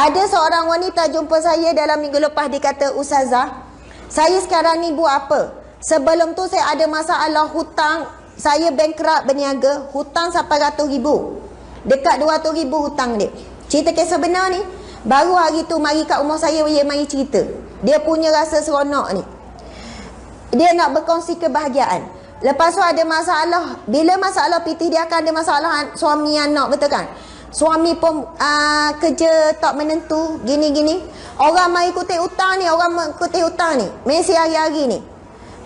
Ada seorang wanita jumpa saya dalam minggu lepas, dia kata, "Ustazah, saya sekarang ni buat apa? Sebelum tu saya ada masalah hutang, saya bankrupt berniaga, hutang sampai RM100,000. Dekat RM200,000 hutang dia." Cerita kisah benar ni. Baru hari tu mari kat rumah saya, dia mari cerita. Dia punya rasa seronok ni. Dia nak berkongsi kebahagiaan. Lepas tu ada masalah. Bila masalah pitih, dia akan ada masalah suami anak, betul kan? Suami pun kerja tak menentu, gini-gini. Orang mari kutip hutang ni, mesti hari-hari ni.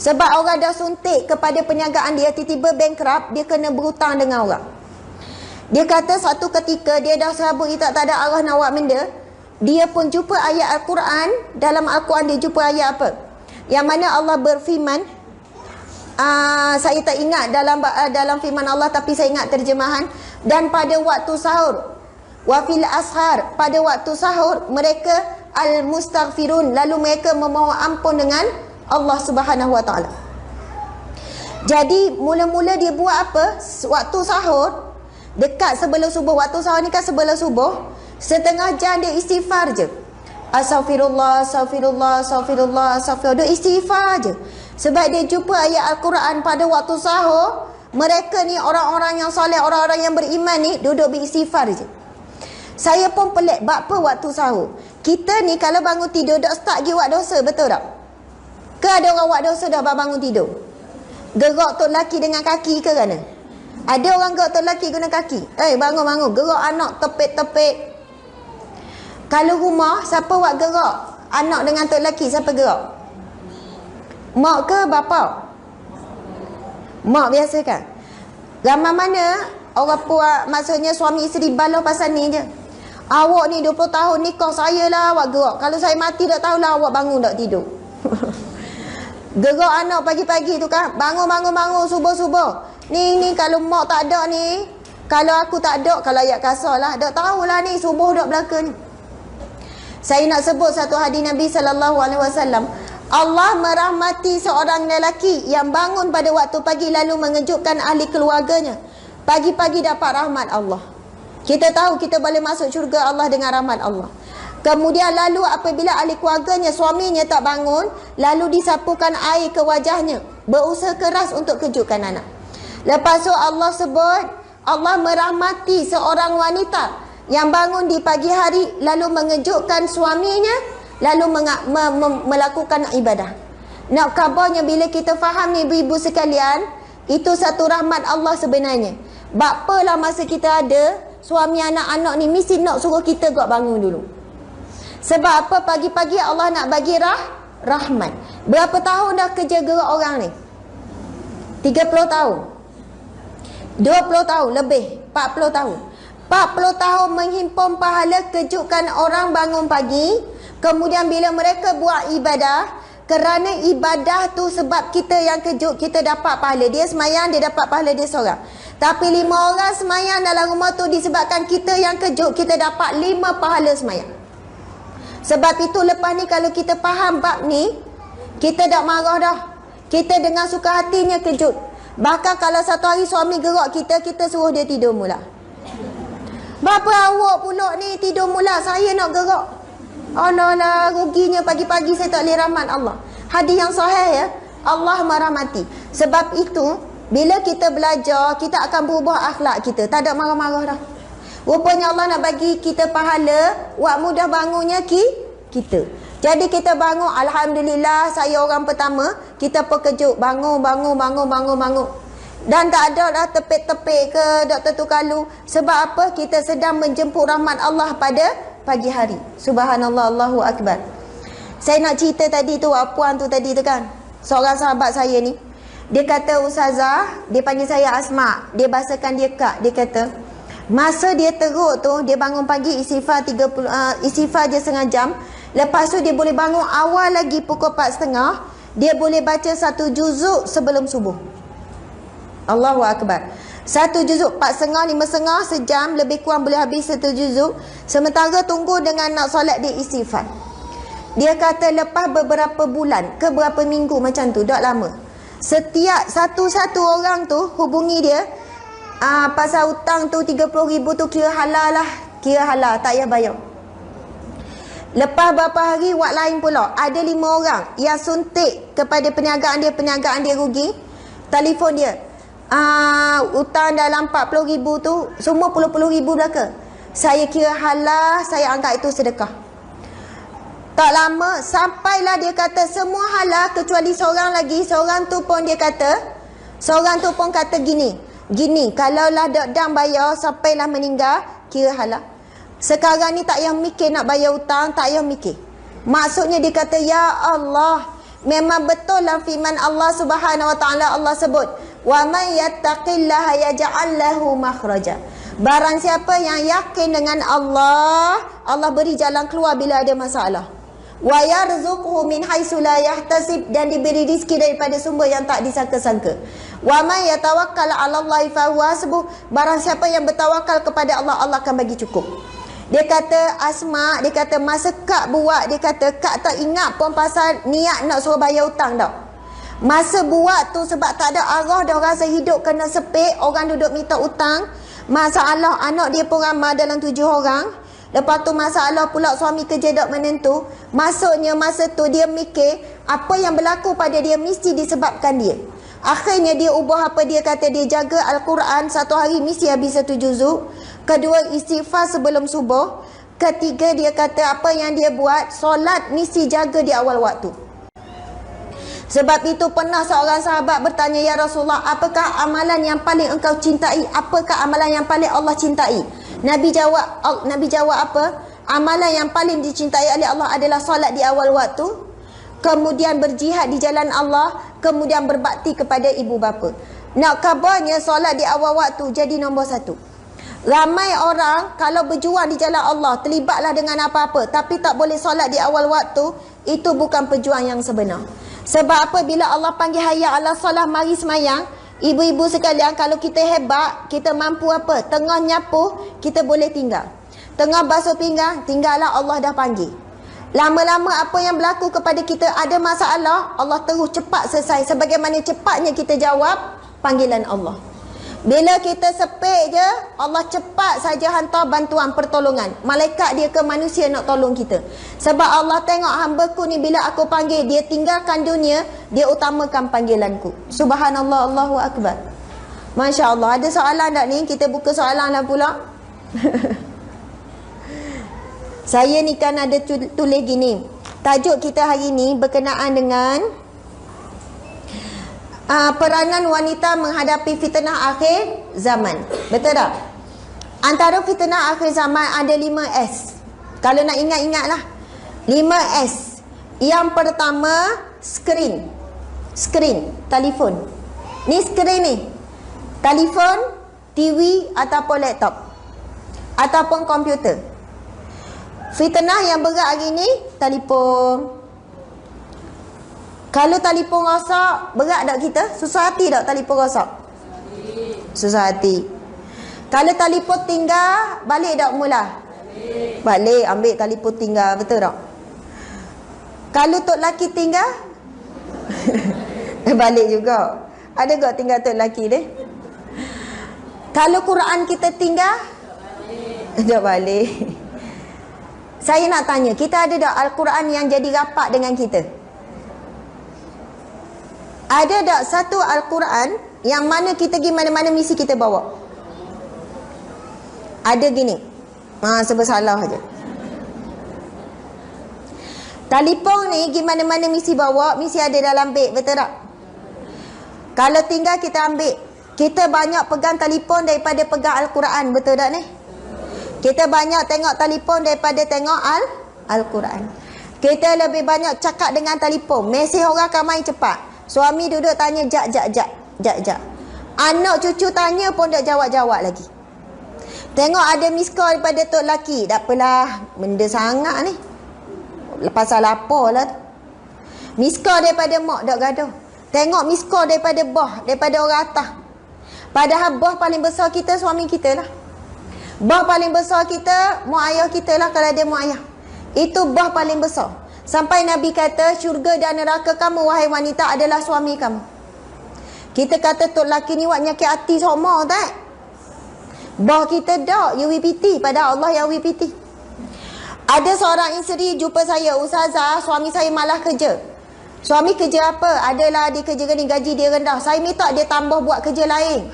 Sebab orang dah suntik kepada perniagaan dia, tiba-tiba bankrupt, dia kena berhutang dengan orang. Dia kata satu ketika dia dah serabut, dia tak ada arah nak buat benda. Dia pun jumpa ayat Al-Quran. Dalam Al-Quran dia jumpa ayat apa? Yang mana Allah berfirman, saya tak ingat dalam firman Allah, tapi saya ingat terjemahan. Dan pada waktu sahur, wa fil ashar, pada waktu sahur mereka al-mustaghfirun, lalu mereka memohon ampun dengan Allah Subhanahu wa taala. Jadi mula-mula dia buat apa? Waktu sahur, dekat sebelum subuh. Waktu sahur ni kan sebelum subuh, setengah jam dia istighfar je. Astaghfirullah, astaghfirullah, astaghfirullah, astaghfirullah. Dia istighfar je. Sebab dia jumpa ayat Al-Quran pada waktu sahur. Mereka ni orang-orang yang soleh, orang-orang yang beriman ni duduk beristighfar je. Saya pun pelik, apa waktu sahur? Kita ni kalau bangun tidur dak start pergi buat dosa, betul tak? Ke ada orang buat dosa dah bangun tidur? Gerak tok lelaki dengan kaki ke mana? Ada orang gerak tok lelaki guna kaki. Bangun-bangun, gerak anak tepik-tepik. Kalau rumah, siapa buat gerak? Anak dengan tok lelaki, siapa gerak? Mak ke bapa? Mak biasa kan? Ramai mana orang buat, maksudnya suami isteri baloh pasal ni je. Awak ni 20 tahun nikah, saya lah awak gerak. Kalau saya mati tak tahulah awak bangun tak tidur. Gerak anak pagi-pagi tu kan, bangun, subuh-subuh. Ni kalau mak tak ada ni, kalau aku tak ada, kalau ayat kasar lah, tak tahulah ni subuh dak belaka ni. Saya nak sebut satu hadis Nabi SAW. Allah merahmati seorang lelaki yang bangun pada waktu pagi lalu mengejutkan ahli keluarganya. Pagi-pagi dapat rahmat Allah. Kita tahu kita boleh masuk syurga Allah dengan rahmat Allah. Kemudian lalu apabila ahli keluarganya, suaminya tak bangun, lalu disapukan air ke wajahnya, berusaha keras untuk kejutkan anak. Lepas tu Allah sebut, Allah merahmati seorang wanita yang bangun di pagi hari lalu mengejutkan suaminya, lalu melakukan ibadah. Nak kabarnya bila kita faham ni ibu-ibu sekalian, itu satu rahmat Allah sebenarnya. Bapalah masa kita ada, suami anak-anak ni mesti nak suruh kita buat bangun dulu. Sebab apa? Pagi-pagi Allah nak bagi rahmat. Berapa tahun dah kerja gerak orang ni? 30 tahun, 20 tahun lebih, 40 tahun. 40 tahun menghimpun pahala, kejutkan orang bangun pagi. Kemudian bila mereka buat ibadah, kerana ibadah tu sebab kita yang kejut, kita dapat pahala. Dia semayang, dia dapat pahala dia seorang. Tapi 5 orang semayang dalam rumah tu, disebabkan kita yang kejut, kita dapat 5 pahala semayang. Sebab itu lepas ni kalau kita faham bab ni, kita tak marah dah. Kita dengan suka hatinya kejut. Bahkan kalau satu hari suami gerak kita, kita suruh dia tidur mula. Bapa awak pula ni tidur mula, saya nak gerak. Allah, ruginya pagi-pagi saya tak boleh rahmat Allah. Hadis yang sahih ya, Allah merahmati. Sebab itu bila kita belajar, kita akan berubah akhlak kita. Tak ada marah-marah dah. Rupanya Allah nak bagi kita pahala, buat mudah bangunnya kita. Jadi kita bangun, alhamdulillah saya orang pertama, kita pekejut, bangun. Dan tak ada dah tepik-tepik ke doktor tu kalu. Sebab apa? Kita sedang menjemput rahmat Allah pada pagi hari. Subhanallah, Allahu Akbar. Saya nak cerita tadi tu, puan tu tadi tu kan, seorang sahabat saya ni, dia kata, Ustazah, dia panggil saya Asma, dia bahasakan dia Kak. Dia kata masa dia teruk tu, dia bangun pagi istighfar istighfar je setengah jam. Lepas tu dia boleh bangun awal lagi pukul 4.30. Dia boleh baca 1 juzuk sebelum subuh. Allahu Akbar. 1 juzuk 4.30, 5.30, sejam lebih kurang boleh habis 1 juzuk. Sementara tunggu dengan nak solat dia istighfar. Dia kata lepas beberapa bulan ke berapa minggu macam tu, tak lama, setiap satu-satu orang tu hubungi dia, pasal hutang tu 30,000 tu kira halal lah, tak payah bayar. Lepas berapa hari wak lain pula, ada 5 orang yang suntik kepada perniagaan dia rugi. Telefon dia, hutang dalam 40,000 tu, semua puluh-puluh ribu belaka. Saya kira halal, saya anggap itu sedekah. Tak lama, sampailah dia kata semua halal kecuali seorang lagi. Seorang tu pun kata gini, kalaulah dam bayar sampailah meninggal, kira halal. Sekarang ni tak payah mikir nak bayar hutang, tak payah mikir. Maksudnya dia kata, ya Allah, memang betul lah firman Allah Subhanahu Wa Taala. Allah sebut, wa may yattaqillaha yaj'al lahu makhraja. Barang siapa yang yakin dengan Allah, Allah beri jalan keluar bila ada masalah. Wa yarzuqhu min haitsu la yahtasib, dan diberi rezeki daripada sumber yang tak disangka-sangka. Wa may yatawakkal 'ala Allahi fa huwa hasbuh. Barang siapa yang bertawakal kepada Allah, Allah akan bagi cukup. Dia kata Asma, dia kata masa Kak buat, dia kata Kak tak ingat pun pasal niat nak suruh bayar hutang dah. Masa buat tu sebab tak ada arah dah, rasa hidup kena sepik, orang duduk minta hutang. Masalah anak dia pun ramai dalam 7 orang. Lepas tu masalah pula suami kerja tak menentu. Maksudnya masa tu dia mikir apa yang berlaku pada dia mesti disebabkan dia. Akhirnya dia ubah apa dia kata, dia jaga Al-Quran satu hari mesti habis 1 juzuk. Kedua, istighfar sebelum subuh. Ketiga, dia kata apa yang dia buat, solat mesti jaga di awal waktu. Sebab itu pernah seorang sahabat bertanya, ya Rasulullah, apakah amalan yang paling engkau cintai? Apakah amalan yang paling Allah cintai? Nabi jawab apa? Amalan yang paling dicintai oleh Allah adalah solat di awal waktu, kemudian berjihad di jalan Allah, kemudian berbakti kepada ibu bapa. Nak khabarnya solat di awal waktu jadi nombor 1. Ramai orang kalau berjuang di jalan Allah, terlibatlah dengan apa-apa, tapi tak boleh solat di awal waktu, itu bukan pejuang yang sebenar. Sebab apa? Bila Allah panggil hayya ala solah, mari semayang. Ibu-ibu sekalian, kalau kita hebat, kita mampu apa? Tengah nyapu, kita boleh tinggal. Tengah basuh pinggang, tinggallah, Allah dah panggil. Lama-lama apa yang berlaku kepada kita, ada masalah, Allah terus cepat selesai. Sebagaimana cepatnya kita jawab panggilan Allah. Bila kita sepik je, Allah cepat saja hantar bantuan pertolongan. Malaikat dia ke manusia nak tolong kita. Sebab Allah tengok hamba-Ku ni bila aku panggil, dia tinggalkan dunia, dia utamakan panggilanku. Subhanallah, Allahu Akbar. Masya Allah. Ada soalan tak ni? Kita buka soalan lah pula. Saya ni kan ada tulis gini. Tajuk kita hari ni berkenaan dengan peranan wanita menghadapi fitnah akhir zaman. Betul tak? Antara fitnah akhir zaman ada 5S. Kalau nak ingat-ingatlah, 5S. Yang pertama, skrin, telefon. Ni skrin ni, telefon, TV ataupun laptop ataupun komputer. Fitnah yang berat hari ni, telefon. Kalau telefon rosak, berat tak kita? Susah hati tak telefon rosak? Susah hati. Kalau telefon tinggal, balik tak mula? Balik, ambil telefon tinggal, betul tak? Kalau tok laki tinggal, balik juga. Ada tak tinggal tok laki dia? Kalau Quran kita tinggal, tak balik. Saya nak tanya, kita ada tak Al-Quran yang jadi rapat dengan kita? Ada tak satu Al-Quran yang mana kita pergi mana-mana mesti kita bawa? Ada gini. Sebab salah aja. Telefon ni pergi mana-mana mesti bawa, mesti ada dalam beg, betul tak? Kalau tinggal kita ambil. Kita banyak pegang telefon daripada pegang Al-Quran, betul tak ni? Kita banyak tengok telefon daripada tengok Al-Quran. Kita lebih banyak cakap dengan telefon. Mesej orang akan main cepat. Suami duduk tanya jap. Anak cucu tanya pun tak jawab-jawab lagi. Tengok ada miss call daripada tok laki. Tak apalah, benda sangat ni. Pasal apa lah tu. Miss call daripada mak, tak gaduh. Tengok miss call daripada boh, daripada orang atas. Padahal boh paling besar kita, suami kita lah. Boh paling besar kita, mak ayah kita lah kalau ada mak ayah. Itu boh paling besar. Sampai Nabi kata, syurga dan neraka kamu wahai wanita adalah suami kamu. Kita kata tok laki ni buat nyakit hati sama tak? Bah kita tak, you WPT, pada Allah yang WPT. Ada seorang isteri jumpa saya, Ustazah, suami saya malah kerja. Suami kerja apa? Adalah dia kerja ni, gaji dia rendah. Saya minta dia tambah buat kerja lain.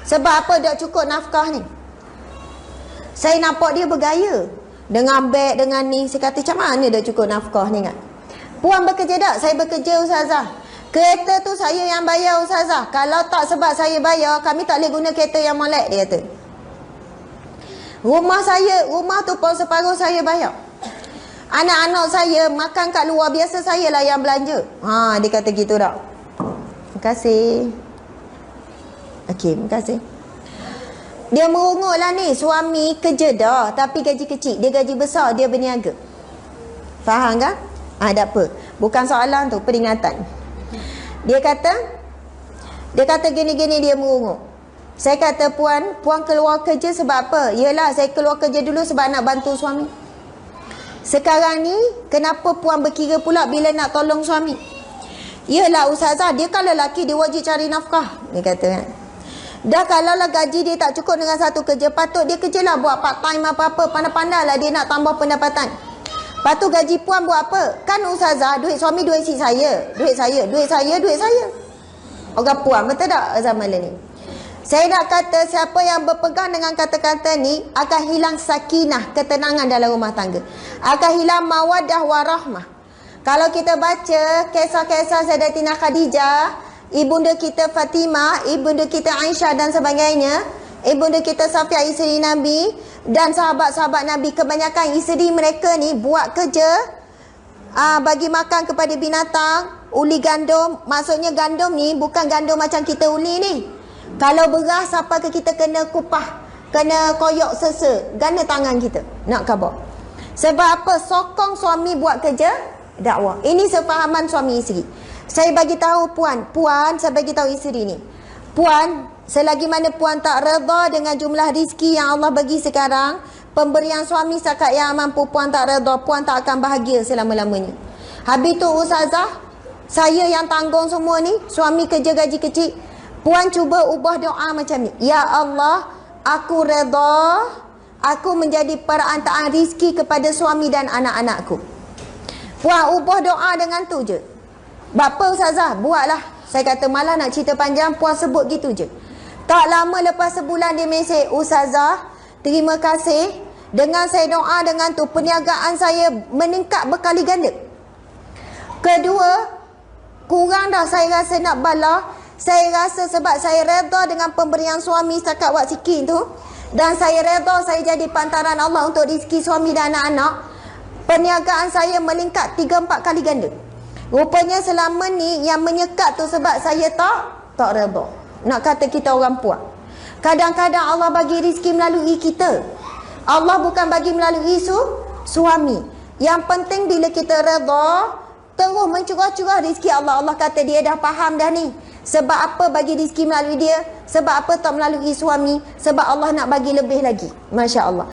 Sebab apa? Tak cukup nafkah ni. Saya nampak dia bergaya. Dengan beg, dengan ni. Saya kata, macam mana dah cukup nafkah ni kan? Puan bekerja tak? Saya bekerja, Ustazah. Kereta tu saya yang bayar, Ustazah. Kalau tak sebab saya bayar, kami tak boleh guna kereta yang molek, dia kata. Rumah tu pun separuh saya bayar. Anak-anak saya makan kat luar, biasa saya lah yang belanja. Dia kata gitu tak? Terima kasih. Okey, terima kasih. Dia merungut lah ni. Suami kerja dah, tapi gaji kecil. Dia gaji besar, dia berniaga. Faham kan? Tak apa. Bukan soalan tu, peringatan. Dia kata gini-gini, dia merungut. Saya kata, puan keluar kerja sebab apa? Yelah, saya keluar kerja dulu sebab nak bantu suami. Sekarang ni, kenapa puan berkira pula bila nak tolong suami? Yelah Ustazah, dia kan lelaki, dia wajib cari nafkah. Dia kata kan. Dah kalaulah gaji dia tak cukup dengan satu kerja, patut dia kerjalah buat part time apa-apa. Pandai-pandai lah dia nak tambah pendapatan. Lepas tu gaji puan buat apa? Kan Ustazah, duit suami duit si saya. Duit saya. Orang puan, betul tak zaman ni? Saya nak kata siapa yang berpegang dengan kata-kata ni akan hilang sakinah, ketenangan dalam rumah tangga. Akan hilang mawaddah warahmah. Kalau kita baca kisah-kisah Sayyidatina Khadijah, ibunda kita Fatimah, ibunda kita Aisyah dan sebagainya, ibunda kita Safiyah isteri Nabi dan sahabat-sahabat Nabi, kebanyakan isteri mereka ni buat kerja bagi makan kepada binatang, uli gandum. Maksudnya gandum ni bukan gandum macam kita uli ni. Kalau beras sampai ke kita kena kupah, kena koyok sesa, gana tangan kita nak khabar. Sebab apa? Sokong suami buat kerja dakwah. Ini sefahaman suami isteri. Saya bagi tahu puan, saya bagi tahu isteri ni. Puan, selagi mana puan tak redha dengan jumlah rezeki yang Allah bagi sekarang, pemberian suami setakat yang mampu, puan tak redha, puan tak akan bahagia selama-lamanya. Habis tu Ustazah, saya yang tanggung semua ni, suami kerja gaji kecil. Puan cuba ubah doa macam ni. Ya Allah, aku redha, aku menjadi perantaraan rizki kepada suami dan anak-anakku. Puan ubah doa dengan tu je. Bapa Ustazah, buatlah. Saya kata malah nak cerita panjang, puan sebut gitu je. Tak lama lepas sebulan dia mesej, Ustazah, terima kasih. Dengan saya doa dengan tu, perniagaan saya meningkat berkali ganda. Kedua, kurang dah saya rasa nak bala. Saya rasa sebab saya redha dengan pemberian suami setakat wak sikit tu, dan saya redha saya jadi pantaran Allah untuk rezeki suami dan anak-anak, perniagaan saya melingkat 3-4 kali ganda. Rupanya selama ni yang menyekat tu sebab saya tak redha. Nak kata kita orang puas. Kadang-kadang Allah bagi rezeki melalui kita. Allah bukan bagi melalui suami. Yang penting bila kita redha, terus mencurah-curah rezeki Allah. Allah kata dia dah faham dah ni. Sebab apa bagi rezeki melalui dia? Sebab apa tak melalui suami? Sebab Allah nak bagi lebih lagi. Masya Allah.